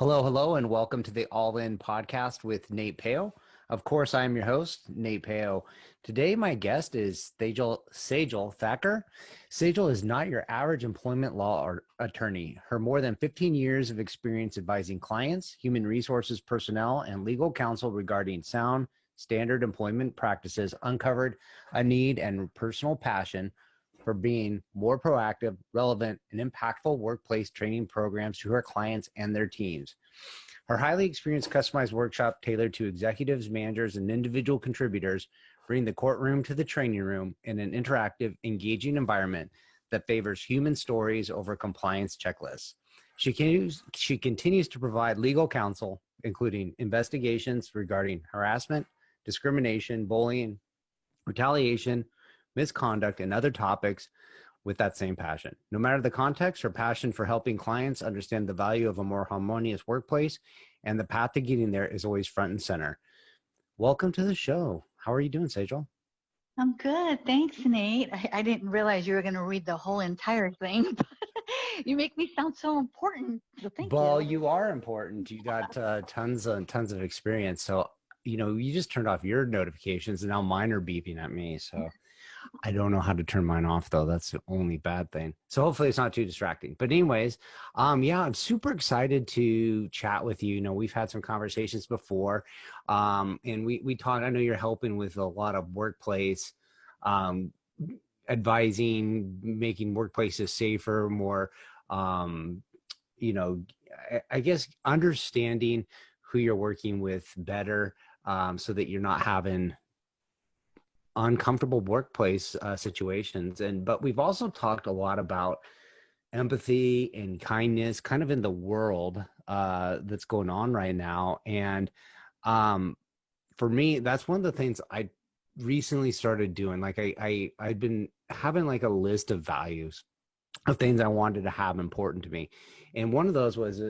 Hello, hello, and welcome to the All In podcast with Nate Peo. Of course, I am your host, Nate Peo. Today, my guest is Sejal Thakkar. Sejal is not your average employment law or attorney. Her more than 15 years of experience advising clients, human resources personnel, and legal counsel regarding sound, standard employment practices uncovered a need and personal passion for being more proactive, relevant, and impactful workplace training programs to her clients and their teams. Her highly experienced customized workshop tailored to executives, managers, and individual contributors bring the courtroom to the training room in an interactive, engaging environment that favors human stories over compliance checklists. She continues to provide legal counsel, including investigations regarding harassment, discrimination, bullying, retaliation, misconduct, and other topics with that same passion. No matter the context, her passion for helping clients understand the value of a more harmonious workplace and the path to getting there is always front and center. Welcome to the show. How are you doing, Sejal? I'm good. Thanks, Nate. I didn't realize you were going to read the whole entire thing, but you make me sound so important. So thank Well, you. you are important. You got tons of experience. So, you just turned off your notifications and now mine are beeping at me. So I don't know how to turn mine off though. That's the only bad thing. So hopefully it's not too distracting. But anyways, yeah, I'm super excited to chat with you. We've had some conversations before, and we talked. I know you're helping with a lot of workplace um, advising, making workplaces safer, more, you know, I guess understanding who you're working with better, so that you're not having uncomfortable workplace situations. But we've also talked a lot about empathy and kindness kind of in the world that's going on right now. And um, for me, that's one of the things I recently started doing. Like I'd been having like a list of values of things I wanted to have important to me. And one of those was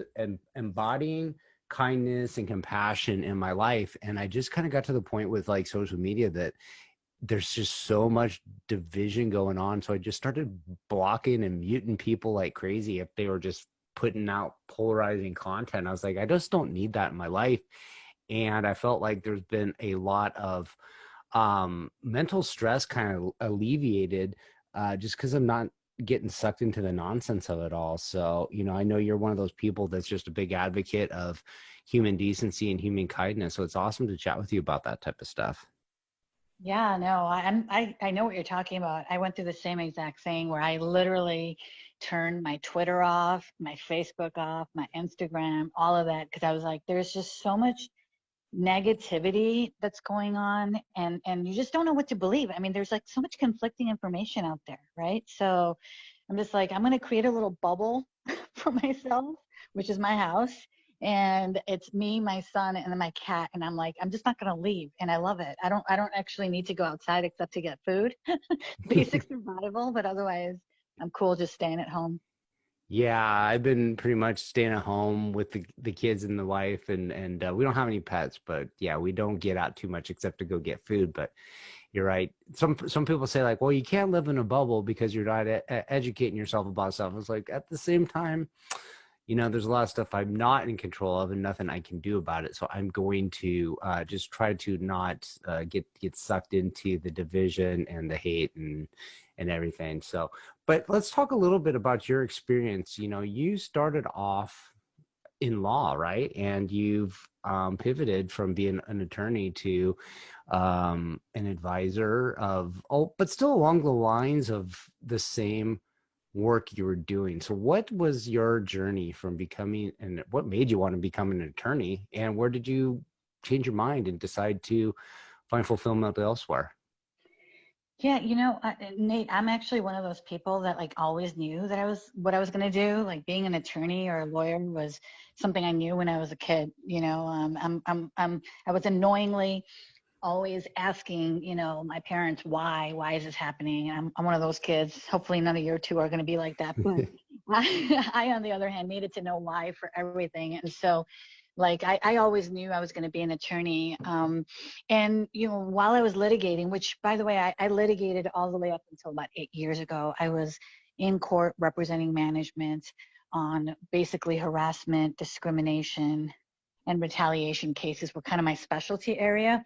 embodying kindness and compassion in my life. And I just kind of got to the point with like social media that there's just so much division going on. So I just started blocking and muting people like crazy if they were just putting out polarizing content. I was like, I just don't need that in my life. And I felt like there's been a lot of mental stress kind of alleviated just because I'm not getting sucked into the nonsense of it all. So, I know you're one of those people that's just a big advocate of human decency and human kindness. So it's awesome to chat with you about that type of stuff. Yeah, no, I know what you're talking about. I went through the same exact thing where I literally turned my Twitter off, my Facebook off, my Instagram, all of that, because I was like, there's just so much negativity that's going on, and you just don't know what to believe. I mean, there's like so much conflicting information out there, right? So I'm just like, I'm going to create a little bubble for myself, which is my house, and it's me, my son, and then my cat, and I'm like, I'm just not going to leave, and I love it. I don't actually need to go outside except to get food. Basic survival, but otherwise I'm cool just staying at home. Yeah, I've been pretty much staying at home with the kids and the wife, and we don't have any pets, but yeah, we don't get out too much except to go get food. But you're right. Some people say like, well, you can't live in a bubble because you're not educating yourself about stuff. It's like at the same time, there's a lot of stuff I'm not in control of and nothing I can do about it. So I'm going to just try to not get sucked into the division and the hate and everything. So, but let's talk a little bit about your experience. You started off in law, right? And you've pivoted from being an attorney to an advisor but still along the lines of the same work you were doing. So what was your journey from becoming, and what made you want to become an attorney, and where did you change your mind and decide to find fulfillment elsewhere? Yeah, Nate, I'm actually one of those people that like always knew that I was what I was going to do. Like being an attorney or a lawyer was something I knew when I was a kid. I was annoyingly always asking, my parents, why is this happening? And I'm one of those kids. Hopefully none of your two are going to be like that. But I, on the other hand, needed to know why for everything. And so like I always knew I was going to be an attorney. And, while I was litigating, which by the way, I litigated all the way up until about 8 years ago, I was in court representing management. on basically harassment, discrimination, and retaliation cases were kind of my specialty area.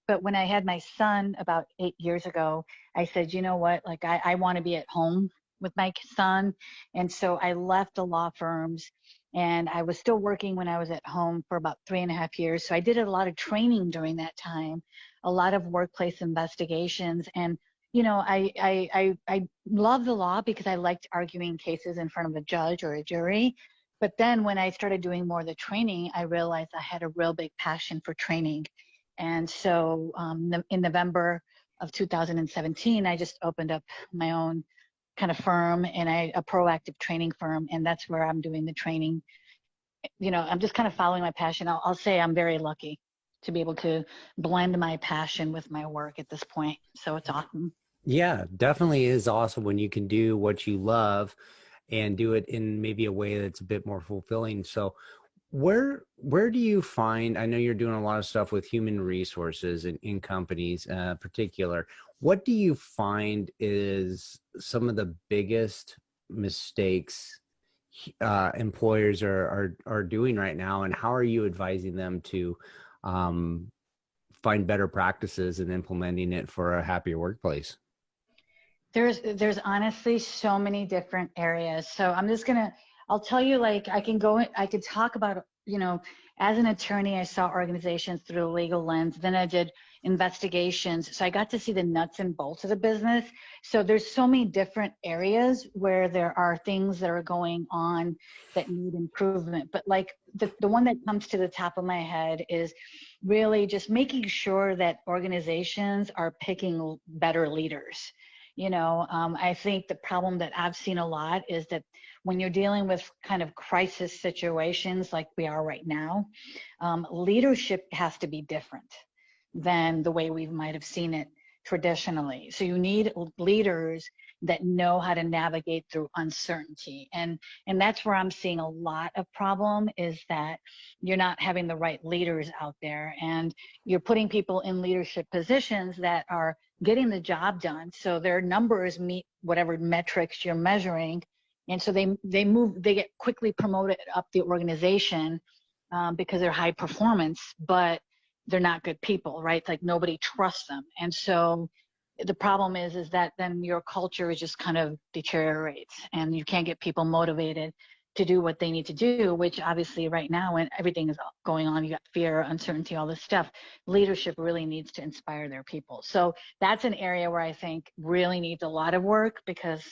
But when I had my son about 8 years ago, I said, you know what, like I want to be at home with my son. And so I left the law firms, and I was still working when I was at home for about 3.5 years. So I did a lot of training during that time, a lot of workplace investigations. And, you know, I love the law because I liked arguing cases in front of a judge or a jury. But then when I started doing more of the training, I realized I had a real big passion for training. And so in November of 2017, I just opened up my own kind of firm, and a proactive training firm. And that's where I'm doing the training. You know, I'm just kind of following my passion. I'll say I'm very lucky to be able to blend my passion with my work at this point. So it's awesome. Yeah, definitely is awesome when you can do what you love and do it in maybe a way that's a bit more fulfilling. So where do you find, I know you're doing a lot of stuff with human resources in companies particular. What do you find is some of the biggest mistakes employers are doing right now, and how are you advising them to find better practices and implementing it for a happier workplace? There's honestly so many different areas. So I'll tell you, like, I could talk about, you know, as an attorney, I saw organizations through the legal lens. Then I did investigations. So I got to see the nuts and bolts of the business. So there's so many different areas where there are things that are going on that need improvement. But like the one that comes to the top of my head is really just making sure that organizations are picking better leaders. You know, I think the problem that I've seen a lot is that when you're dealing with kind of crisis situations like we are right now, leadership has to be different than the way we might have seen it traditionally. So you need leaders that know how to navigate through uncertainty. And that's where I'm seeing a lot of problem, is that you're not having the right leaders out there, and you're putting people in leadership positions that are getting the job done. So their numbers meet whatever metrics you're measuring. And so they get quickly promoted up the organization because they're high performance, but they're not good people, right? Like nobody trusts them. And so the problem is that then your culture is just kind of deteriorates, and you can't get people motivated to do what they need to do, which obviously right now when everything is going on, you got fear, uncertainty, all this stuff, leadership really needs to inspire their people. So that's an area where I think really needs a lot of work, because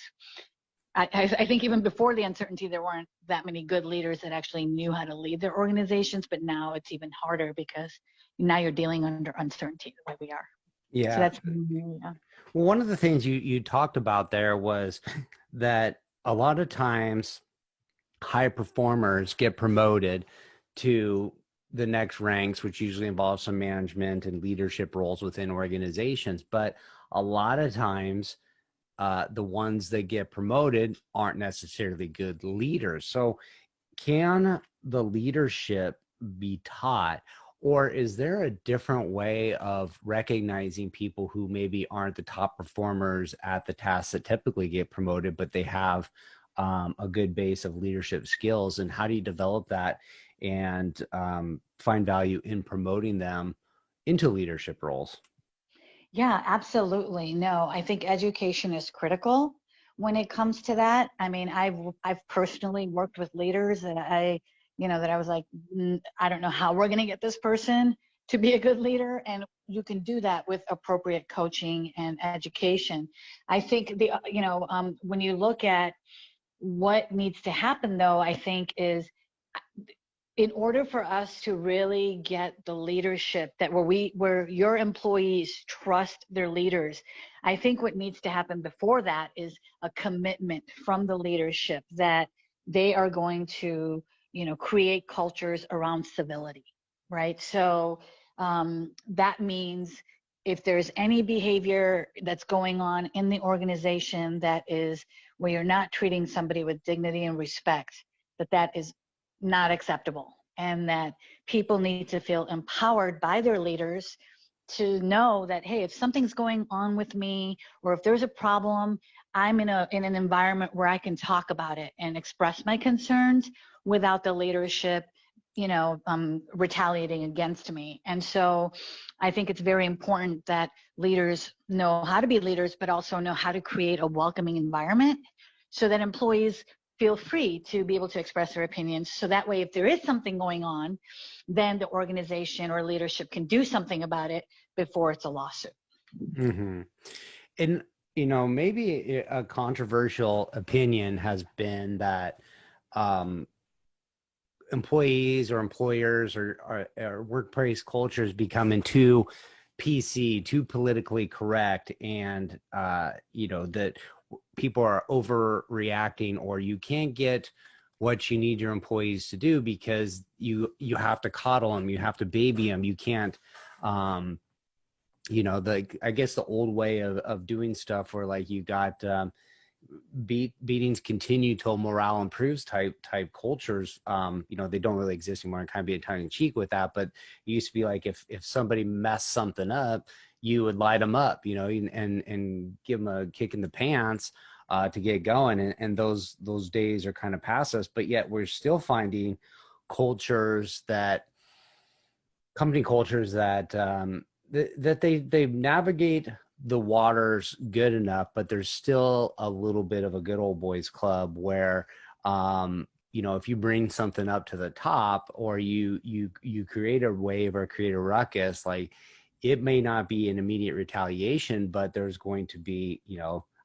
I think even before the uncertainty, there weren't that many good leaders that actually knew how to lead their organizations, but now it's even harder because now you're dealing under uncertainty the way we are. Yeah. So that's, yeah. Well, one of the things you talked about there was that a lot of times high performers get promoted to the next ranks, which usually involves some management and leadership roles within organizations. But a lot of times, the ones that get promoted aren't necessarily good leaders. So can the leadership be taught, or is there a different way of recognizing people who maybe aren't the top performers at the tasks that typically get promoted, but they have a good base of leadership skills? And how do you develop that and find value in promoting them into leadership roles? Yeah, absolutely. No, I think education is critical when it comes to that. I mean, I've personally worked with leaders that that I was like, I don't know how we're going to get this person to be a good leader, and you can do that with appropriate coaching and education. I think when you look at what needs to happen, though, I think is, in order for us to really get the leadership that where your employees trust their leaders, I think what needs to happen before that is a commitment from the leadership that they are going to, create cultures around civility, right? So that means if there's any behavior that's going on in the organization that is where you're not treating somebody with dignity and respect, that is not acceptable, and that people need to feel empowered by their leaders to know that, hey, if something's going on with me, or if there's a problem, I'm in an environment where I can talk about it and express my concerns without the leadership, retaliating against me. And so I think it's very important that leaders know how to be leaders, but also know how to create a welcoming environment so that employees feel free to be able to express their opinions. So that way, if there is something going on, then the organization or leadership can do something about it before it's a lawsuit. Mm-hmm. And, maybe a controversial opinion has been that employees or employers or workplace cultures becoming too PC, too politically correct, and that people are overreacting, or you can't get what you need your employees to do because you have to coddle them, you have to baby them, you can't I guess the old way of doing stuff where like you got beatings continue till morale improves type cultures. They don't really exist anymore, and kind of be a tongue in cheek with that. But it used to be like if somebody messed something up, you would light them up, and give them a kick in the pants to get going. And those days are kind of past us. But yet we're still finding company cultures that they navigate the waters good enough, but there's still a little bit of a good old boys club where, if you bring something up to the top, or you create a wave or create a ruckus, like it may not be an immediate retaliation, but there's going to be,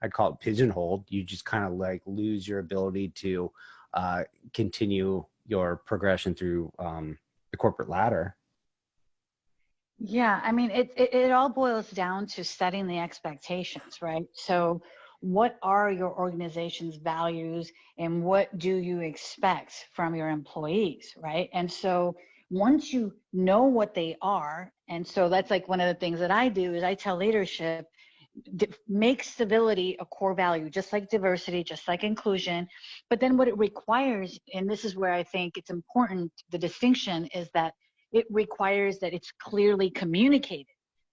I call it pigeonholed. You just kind of like lose your ability to continue your progression through the corporate ladder. Yeah, I mean, it all boils down to setting the expectations, right? So what are your organization's values and what do you expect from your employees, right? And so once you know what they are, and so that's like one of the things that I do is I tell leadership, make civility a core value, just like diversity, just like inclusion. But then what it requires, and this is where I think it's important, the distinction is that it requires that it's clearly communicated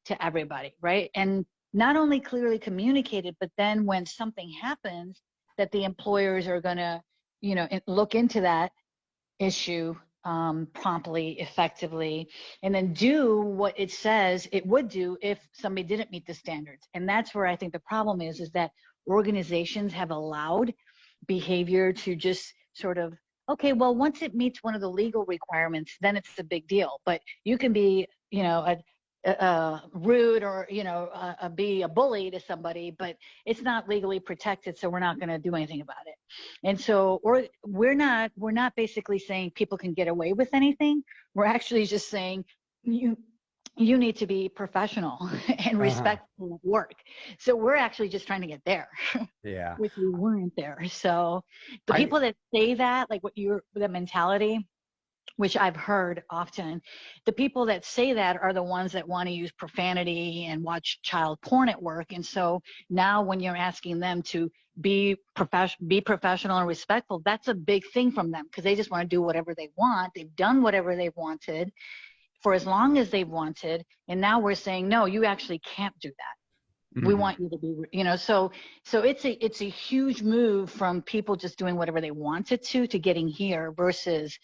to everybody, right? And not only clearly communicated, but then when something happens, that the employers are going to, look into that issue promptly, effectively, and then do what it says it would do if somebody didn't meet the standards. And that's where I think the problem is that organizations have allowed behavior to just sort of, okay, well, once it meets one of the legal requirements, then it's a big deal. But you can be, rude or, be a bully to somebody, but it's not legally protected, so we're not going to do anything about it. And so we're not basically saying people can get away with anything. We're actually just saying you need to be professional and respectful at work. So we're actually just trying to get there. Yeah. Which we weren't there. So the people that say that, like the mentality, which I've heard often, the people that say that are the ones that want to use profanity and watch child porn at work. And so now when you're asking them to be professional and respectful, that's a big thing from them because they just want to do whatever they want. They've done whatever they wanted for as long as they've wanted. And now we're saying, no, you actually can't do that. Mm-hmm. We want you to be, so it's a huge move from people just doing whatever they wanted to getting here versus,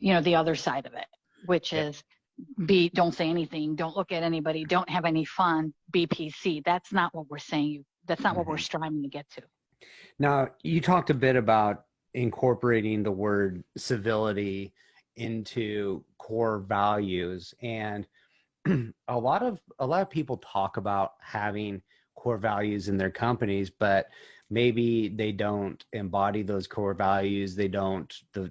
the other side of it, which is don't say anything, don't look at anybody, don't have any fun, be PC. That's not what we're saying. That's not what we're striving to get to. Now, you talked a bit about incorporating the word civility into core values, and a lot of people talk about having core values in their companies, but maybe they don't embody those core values. The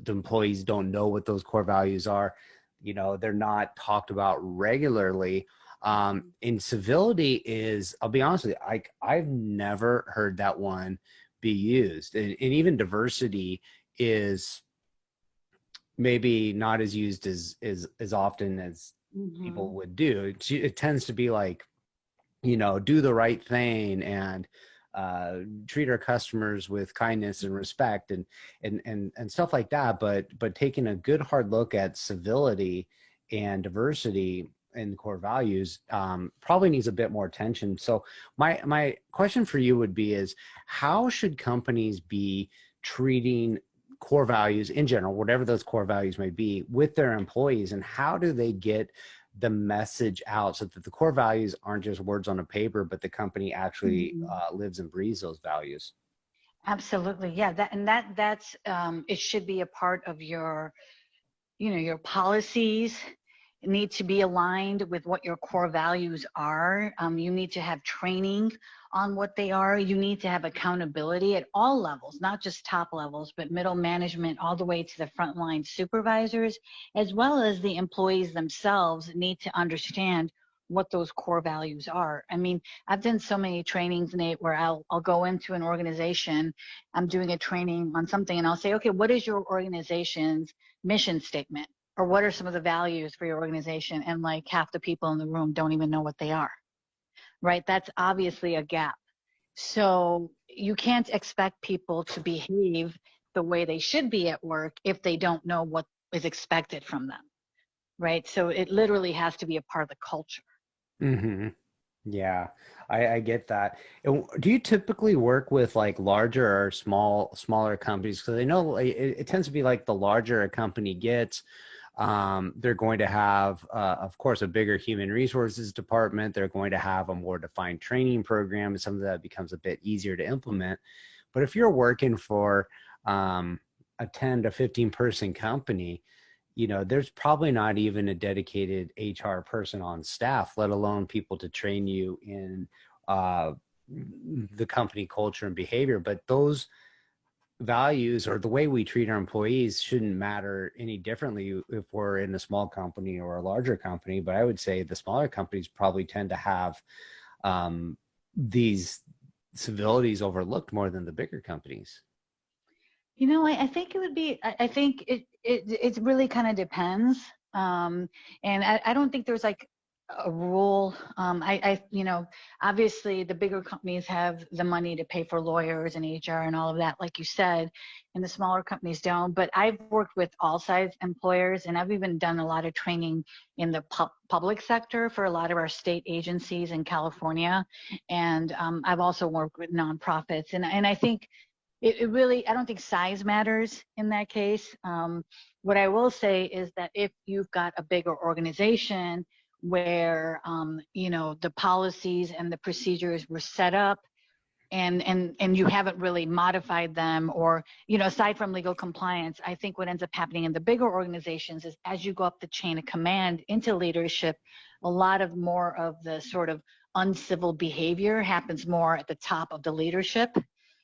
employees don't know what those core values are. They're not talked about regularly. And civility is, I'll be honest with you, I've never heard that one be used. And even diversity is maybe not as used as often as people would do. It tends to be like, do the right thing and treat our customers with kindness and respect and stuff like that. But taking a good hard look at civility and diversity, and core values probably needs a bit more attention. So my question for you would be is, how should companies be treating core values in general, whatever those core values may be, with their employees, and how do they get the message out so that the core values aren't just words on a paper, but the company actually lives and breathes those values? Absolutely. Yeah. That's it should be a part of your, your policies need to be aligned with what your core values are. You need to have training on what they are. You need to have accountability at all levels, not just top levels, but middle management all the way to the frontline supervisors, as well as the employees themselves need to understand what those core values are. I mean, I've done so many trainings, Nate, where I'll go into an organization, I'm doing a training on something, and I'll say, okay, what is your organization's mission statement? Or what are some of the values for your organization? And like half the people in the room don't even know what they are, right? That's obviously a gap. So you can't expect people to behave the way they should be at work if they don't know what is expected from them, right? So it literally has to be a part of the culture. Mm-hmm. Yeah, I get that. And do you typically work with like larger or smaller companies? Because I know like, it tends to be like the larger a company gets, they're going to have, of course, a bigger human resources department. They're going to have a more defined training program, and some of that becomes a bit easier to implement. But if you're working for a 10 to 15 person company, there's probably not even a dedicated HR person on staff, let alone people to train you in the company culture and behavior. But those values or the way we treat our employees shouldn't matter any differently if we're in a small company or a larger company. But I would say the smaller companies probably tend to have these civilities overlooked more than the bigger companies. I think it would be, I think it really kind of depends. And I don't think there's like a rule. Obviously the bigger companies have the money to pay for lawyers and HR and all of that, like you said, and the smaller companies don't. But I've worked with all size employers, and I've even done a lot of training in the public sector for a lot of our state agencies in California. And I've also worked with nonprofits. And I think it really, I don't think size matters in that case. What I will say is that if you've got a bigger organization where, the policies and the procedures were set up and you haven't really modified them, or, aside from legal compliance, I think what ends up happening in the bigger organizations is as you go up the chain of command into leadership, a lot of more of the sort of uncivil behavior happens more at the top of the leadership.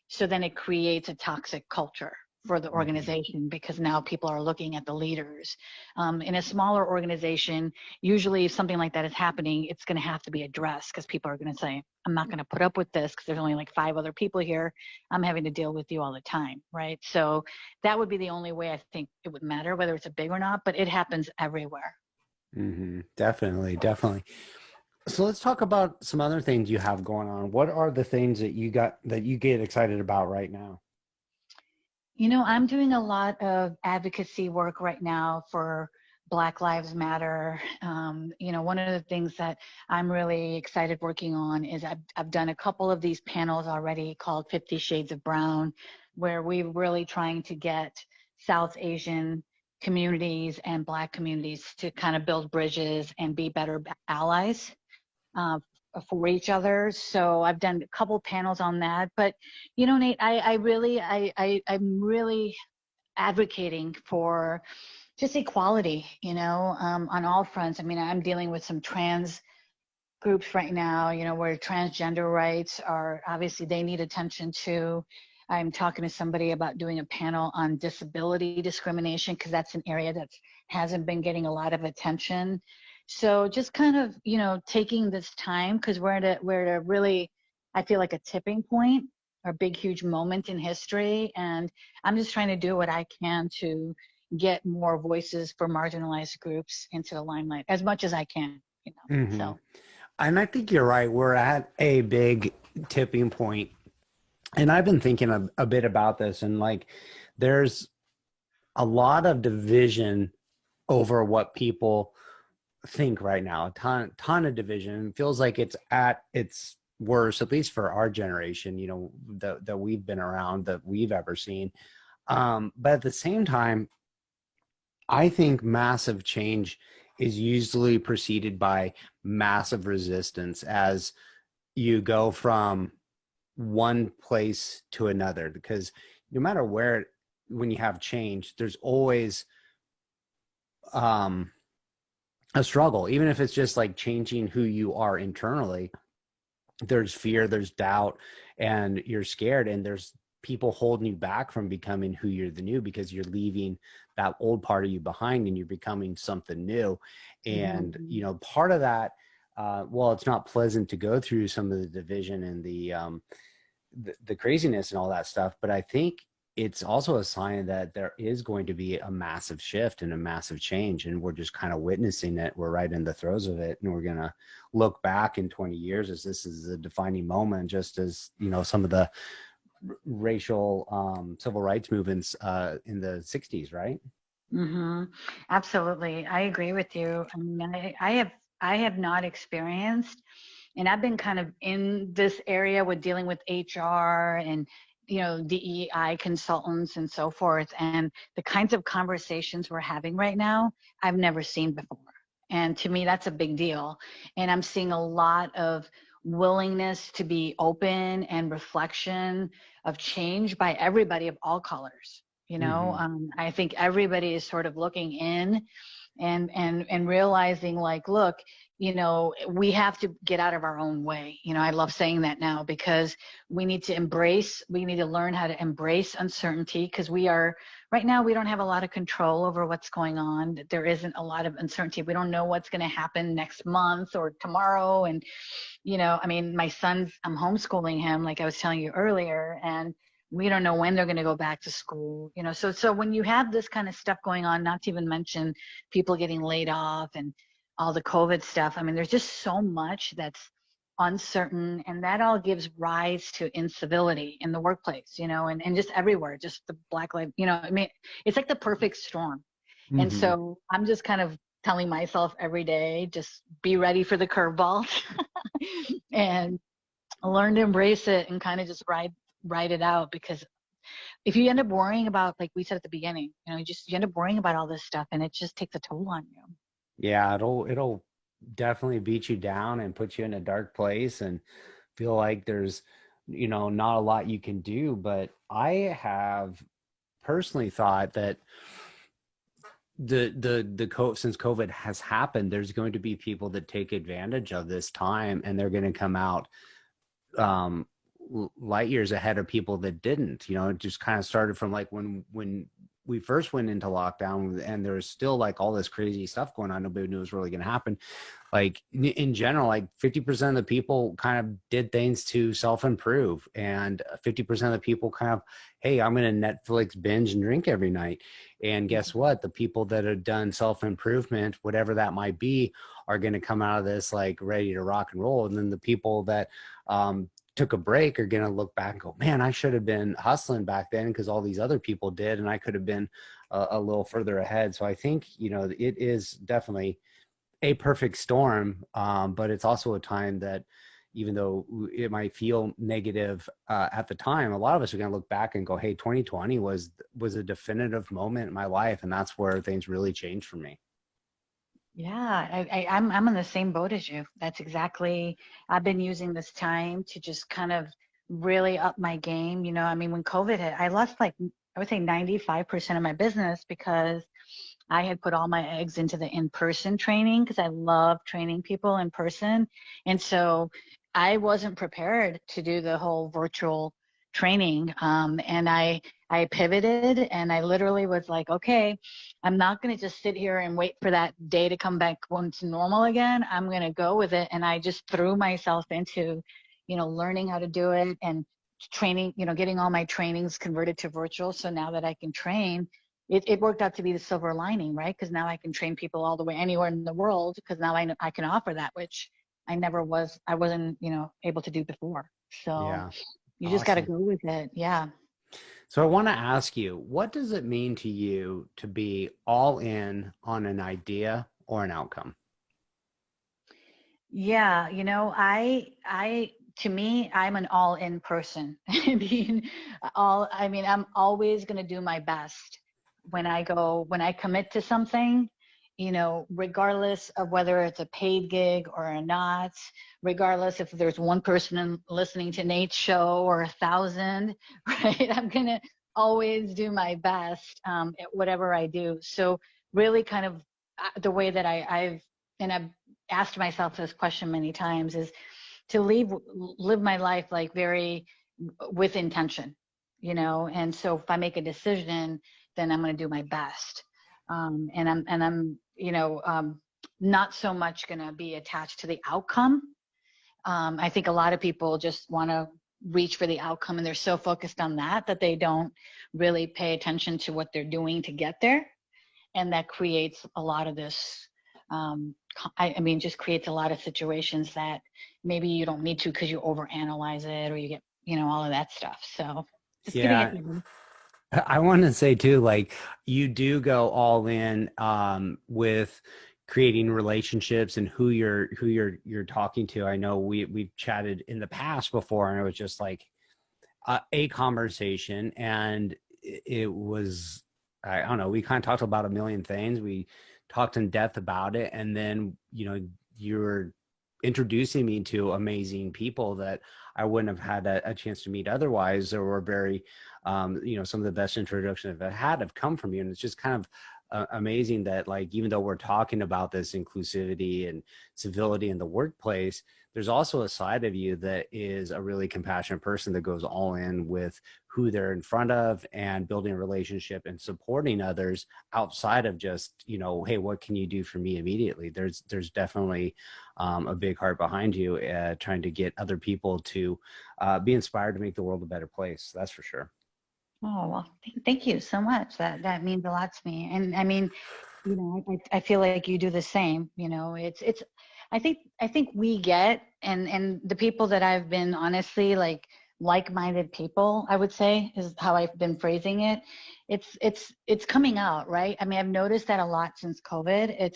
So then it creates a toxic culture for the organization because now people are looking at the leaders. In a smaller organization, usually if something like that is happening, it's going to have to be addressed because people are going to say, I'm not going to put up with this because there's only like 5 other people here. I'm having to deal with you all the time, right? So that would be the only way I think it would matter, whether it's a big or not, but it happens everywhere. Mm-hmm. Definitely, definitely. So let's talk about some other things you have going on. What are the things that you get excited about right now? I'm doing a lot of advocacy work right now for Black Lives Matter. One of the things that I'm really excited working on is I've done a couple of these panels already called 50 Shades of Brown, where we're really trying to get South Asian communities and Black communities to kind of build bridges and be better allies uh, for each other. So I've done a couple panels on that. But Nate, I'm really advocating for just equality, on all fronts. I mean, I'm dealing with some trans groups right now, where transgender rights are obviously they need attention too. I'm talking to somebody about doing a panel on disability discrimination because that's an area that hasn't been getting a lot of attention. So just kind of, taking this time because we're at a really, I feel like a tipping point, or a big, huge moment in history. And I'm just trying to do what I can to get more voices for marginalized groups into the limelight as much as I can, Mm-hmm. so. And I think you're right. We're at a big tipping point. And I've been thinking a bit about this, and like there's a lot of division over what people think right now, ton of division. It feels like it's at its worst, at least for our generation, you know, that we've been around, that we've ever seen. But at the same time, I think massive change is usually preceded by massive resistance as you go from one place to another, because no matter where, when you have change, there's always um, a struggle, even if it's just like changing who you are internally. There's fear, there's doubt, and you're scared, and there's people holding you back from becoming who you're the new, because you're leaving that old part of you behind and you're becoming something new. And Mhm. you know, part of that, well, it's not pleasant to go through some of the division and the craziness and all that stuff, but I think it's also a sign that there is going to be a massive shift and a massive change, and we're just kind of witnessing it. We're right in the throes of it, and we're going to look back in 20 years as this is a defining moment, just as, you know, some of the racial civil rights movements in the 60s, right? Mhm. Absolutely. I agree with you. I mean, I have not experienced, and I've been kind of in this area with dealing with HR and, you know, DEI consultants and so forth. And the kinds of conversations we're having right now, I've never seen before. And to me, that's a big deal. And I'm seeing a lot of willingness to be open and reflection of change by everybody of all colors. You know, Mm-hmm. I think everybody is sort of looking in and realizing, like, look, you know, we have to get out of our own way. You know, I love saying that now, because we need to learn how to embrace uncertainty, because right now we don't have a lot of control over what's going on. There isn't a lot of uncertainty. We don't know what's going to happen next month or tomorrow. And, you know, I mean, I'm homeschooling him, like I was telling you earlier, and we don't know when they're going to go back to school. You know, so when you have this kind of stuff going on, not to even mention people getting laid off and all the COVID stuff, I mean, there's just so much that's uncertain, and that all gives rise to incivility in the workplace, you know, and just everywhere, just the Black lives, you know, I mean, it's like the perfect storm. And Mm-hmm. so I'm just kind of telling myself every day, just be ready for the curveballs and learn to embrace it and kind of just ride it out. Because if you end up worrying about, like we said at the beginning, you know, you end up worrying about all this stuff, and it just takes a toll on you. Yeah, it'll definitely beat you down and put you in a dark place and feel like there's, you know, not a lot you can do. But I have personally thought that since COVID has happened, there's going to be people that take advantage of this time, and they're going to come out um light years ahead of people that didn't. You know, it just kind of started from like when we first went into lockdown, and there was still like all this crazy stuff going on. Nobody knew it was really going to happen. Like in general, like 50% of the people kind of did things to self-improve, and 50% of the people kind of, hey, I'm going to Netflix binge and drink every night. And guess what? The people that have done self-improvement, whatever that might be, are going to come out of this like ready to rock and roll. And then the people that took a break are going to look back and go, man, I should have been hustling back then because all these other people did, and I could have been a little further ahead. So I think, you know, it is definitely a perfect storm, but it's also a time that, even though it might feel negative at the time, a lot of us are going to look back and go, hey, 2020 was a definitive moment in my life, and that's where things really changed for me. Yeah, I'm in the same boat as you. That's exactly, I've been using this time to just kind of really up my game. You know, I mean, when COVID hit, I lost, like, I would say 95% of my business, because I had put all my eggs into the in-person training, because I love training people in person. And so I wasn't prepared to do the whole virtual training. And I pivoted, and I literally was like, okay, I'm not going to just sit here and wait for that day to come back to normal again. I'm going to go with it. And I just threw myself into, you know, learning how to do it, and training, you know, getting all my trainings converted to virtual. So now that I can train, it worked out to be the silver lining, right? Because now I can train people all the way anywhere in the world, because now I can offer that, which I wasn't, you know, able to do before. So Yeah. you just got to Awesome. go with it. Yeah. So I want to ask you, what does it mean to you to be all in on an idea or an outcome? Yeah, to me, I'm an all-in person. I'm always going to do my best when I commit to something, regardless of whether it's a paid gig or not, regardless if there's one person listening to Nate's show or 1,000, right? I'm going to always do my best at whatever I do. So really kind of the way that I've asked myself this question many times is to live my life like very with intention, and so if I make a decision, then I'm going to do my best. And I'm not so much going to be attached to the outcome. I think a lot of people just want to reach for the outcome, and they're so focused on that they don't really pay attention to what they're doing to get there. And that creates a lot of this just creates a lot of situations that maybe you don't need to because you overanalyze it, or you get all of that stuff. So just giving it Yeah. I want to say too, like you do go all in with creating relationships and who you're talking to. I know we've chatted in the past before, and it was just like a conversation, and it was, I don't know, we kind of talked about a million things. We talked in depth about it, and then you're introducing me to amazing people that I wouldn't have had a chance to meet otherwise. There were very some of the best introductions I've had have come from you, and it's just kind of amazing that, like, even though we're talking about this inclusivity and civility in the workplace, there's also a side of you that is a really compassionate person that goes all in with who they're in front of and building a relationship and supporting others outside of just, hey, what can you do for me immediately? There's definitely a big heart behind you, trying to get other people to be inspired to make the world a better place. That's for sure. Oh, well, thank you so much. That means a lot to me. And I mean, I feel like you do the same. It's I think we get, and the people that I've been honestly like-minded people, I would say, is how I've been phrasing it. It's coming out, right? I mean, I've noticed that a lot since COVID.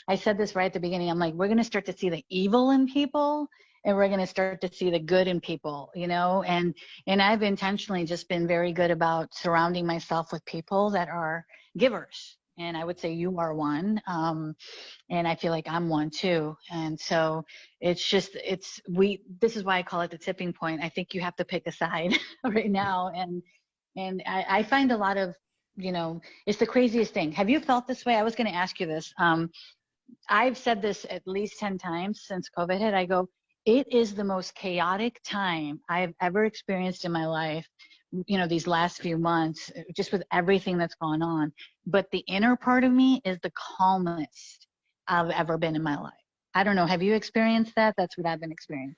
I said this right at the beginning. I'm like, we're going to start to see the evil in people, and we're going to start to see the good in people, and I've intentionally just been very good about surrounding myself with people that are givers. And I would say you are one. And I feel like I'm one too. And so this is why I call it the tipping point. I think you have to pick a side right now. And I find a lot of, it's the craziest thing. Have you felt this way? I was going to ask you this. I've said this at least 10 times since COVID hit. I go, it is the most chaotic time I've ever experienced in my life, these last few months, just with everything that's gone on. But the inner part of me is the calmest I've ever been in my life. I don't know. Have you experienced that? That's what I've been experiencing.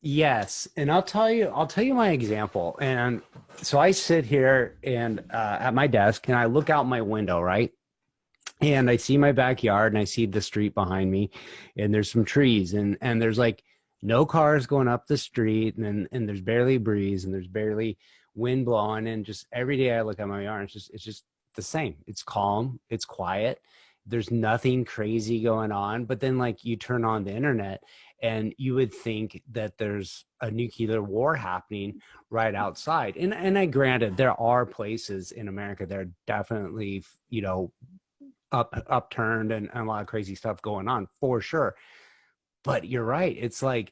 Yes, and I'll tell you my example. And so I sit here and at my desk, and I look out my window, right? And I see my backyard, and I see the street behind me, and there's some trees, and there's like no cars going up the street, and there's barely breeze, and there's barely wind blowing, and just every day I look at my yard, it's just the same. It's calm, it's quiet. There's nothing crazy going on. But then, like, you turn on the internet, and you would think that there's a nuclear war happening right outside. And I granted there are places in America that are definitely, upturned, and a lot of crazy stuff going on for sure. But you're right. It's like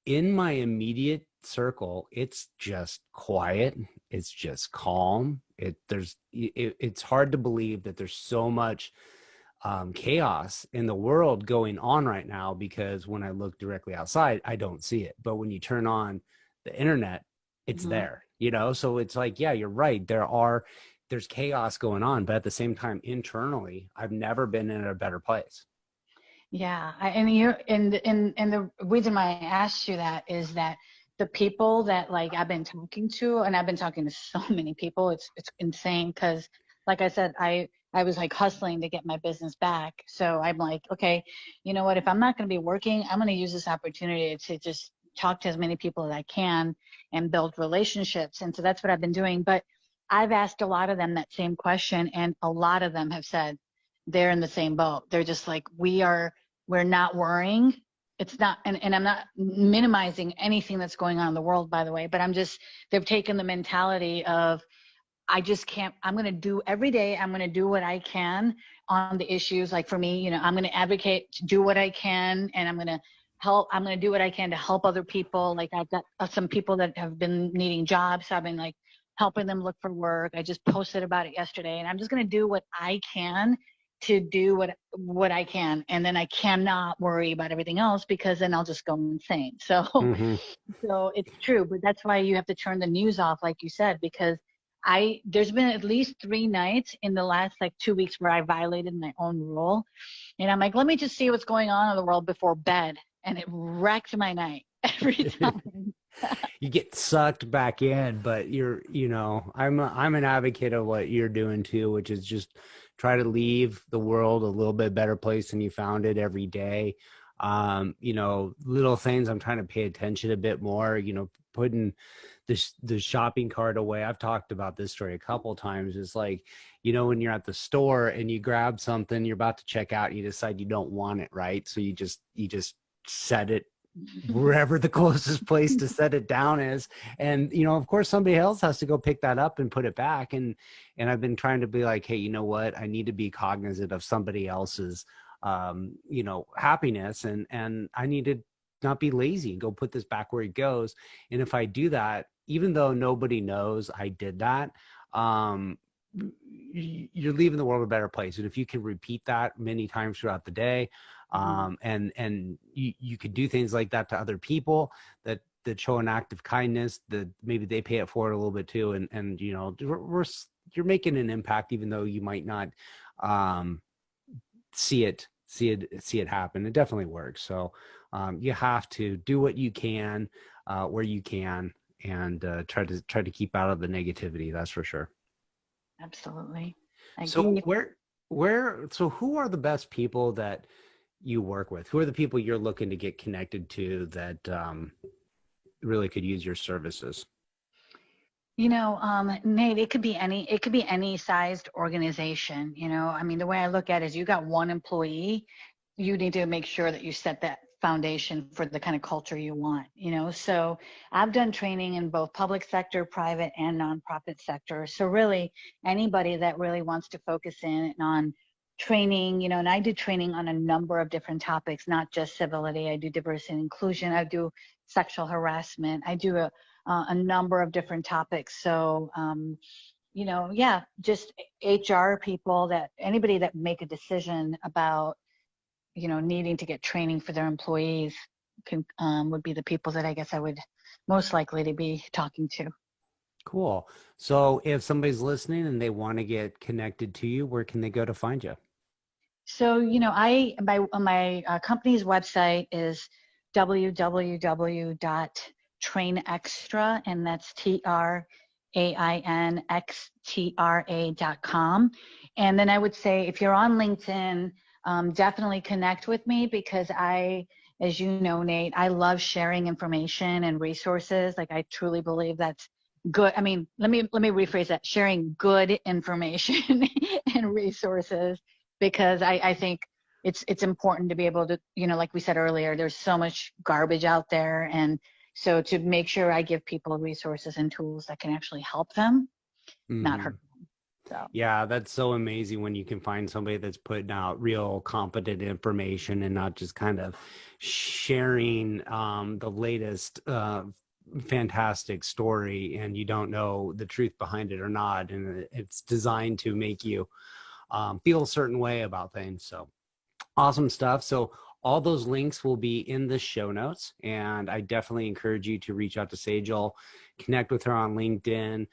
in my immediate circle, it's just quiet. It's just calm. It's hard to believe that there's so much chaos in the world going on right now, because when I look directly outside, I don't see it. But when you turn on the internet, it's Mm-hmm. there, So it's like, yeah, you're right. There's chaos going on, but at the same time, internally, I've never been in a better place. Yeah, and the reason why I asked you that is that the people that like I've been talking to, and I've been talking to so many people, it's insane because, like I said, I was like hustling to get my business back. So I'm like, okay, you know what? If I'm not going to be working, I'm going to use this opportunity to just talk to as many people as I can and build relationships. And so that's what I've been doing. But I've asked a lot of them that same question, and a lot of them have said they're in the same boat. They're just like, we're not worrying. it's not, and I'm not minimizing anything that's going on in the world, by the way, but they've taken the mentality of, I just can't, I'm going to do every day, I'm going to do what I can on the issues. Like for me, I'm going to advocate to do what I can, and I'm going to do what I can to help other people. Like I've got some people that have been needing jobs. So I've been like helping them look for work. I just posted about it yesterday, and I'm just going to do what I can to do what I can. And then I cannot worry about everything else, because then I'll just go insane. So, Mm-hmm. so it's true, but that's why you have to turn the news off, like you said, because there's been at least 3 nights in the last like 2 weeks where I violated my own rule. And I'm like, let me just see what's going on in the world before bed. And it wrecked my night every time. You get sucked back in, but I'm an advocate of what you're doing too, which is just try to leave the world a little bit better place than you found it every day. Little things I'm trying to pay attention a bit more, putting the shopping cart away. I've talked about this story a couple times. It's like, when you're at the store and you grab something, you're about to check out, you decide you don't want it, right? So you just set it wherever the closest place to set it down is. And, of course, somebody else has to go pick that up and put it back. And I've been trying to be like, hey, you know what? I need to be cognizant of somebody else's, happiness. And I need to not be lazy and go put this back where it goes. And if I do that, even though nobody knows I did that, you're leaving the world a better place. And if you can repeat that many times throughout the day, and you could do things like that to other people that show an act of kindness, that maybe they pay it forward a little bit too. And you're making an impact, even though you might not see it happen. It definitely works. So you have to do what you can, where you can, and try to keep out of the negativity. That's for sure. Absolutely. So who are the best people that you work with? Who are the people you're looking to get connected to that really could use your services? Nate, it could be any sized organization. I mean, the way I look at it is, you got one employee, you need to make sure that you set that foundation for the kind of culture you want. So I've done training in both public sector, private, and nonprofit sector. So really anybody that really wants to focus in on training, and I do training on a number of different topics, not just civility. I do diversity and inclusion. I do sexual harassment. I do a number of different topics. So, just HR people, anybody that make a decision about, needing to get training for their employees would be the people that I guess I would most likely to be talking to. Cool. So if somebody's listening and they want to get connected to you, where can they go to find you? So, my company's website is www.trainextra, and that's TRAINXTRA.com. And then I would say, if you're on LinkedIn, definitely connect with me, because as you know, Nate, I love sharing information and resources. Like, I truly believe that's good. I mean, let me rephrase that: sharing good information and resources, because I think it's important to be able to, like we said earlier, there's so much garbage out there. And so to make sure I give people resources and tools that can actually help them, not hurt them. So. Yeah, that's so amazing when you can find somebody that's putting out real competent information and not just kind of sharing the latest fantastic story, and you don't know the truth behind it or not. And it's designed to make you feel a certain way about things. So awesome stuff. So all those links will be in the show notes, and I definitely encourage you to reach out to Sejal, connect with her on LinkedIn,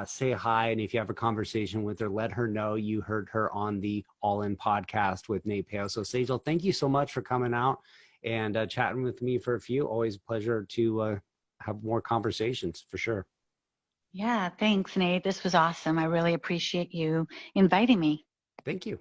say hi, and if you have a conversation with her, let her know you heard her on the All In podcast with Nate Peo. So Sejal, thank you so much for coming out and chatting with me for a few. Always a pleasure to have more conversations, for sure. Yeah, thanks, Nate. This was awesome. I really appreciate you inviting me. Thank you.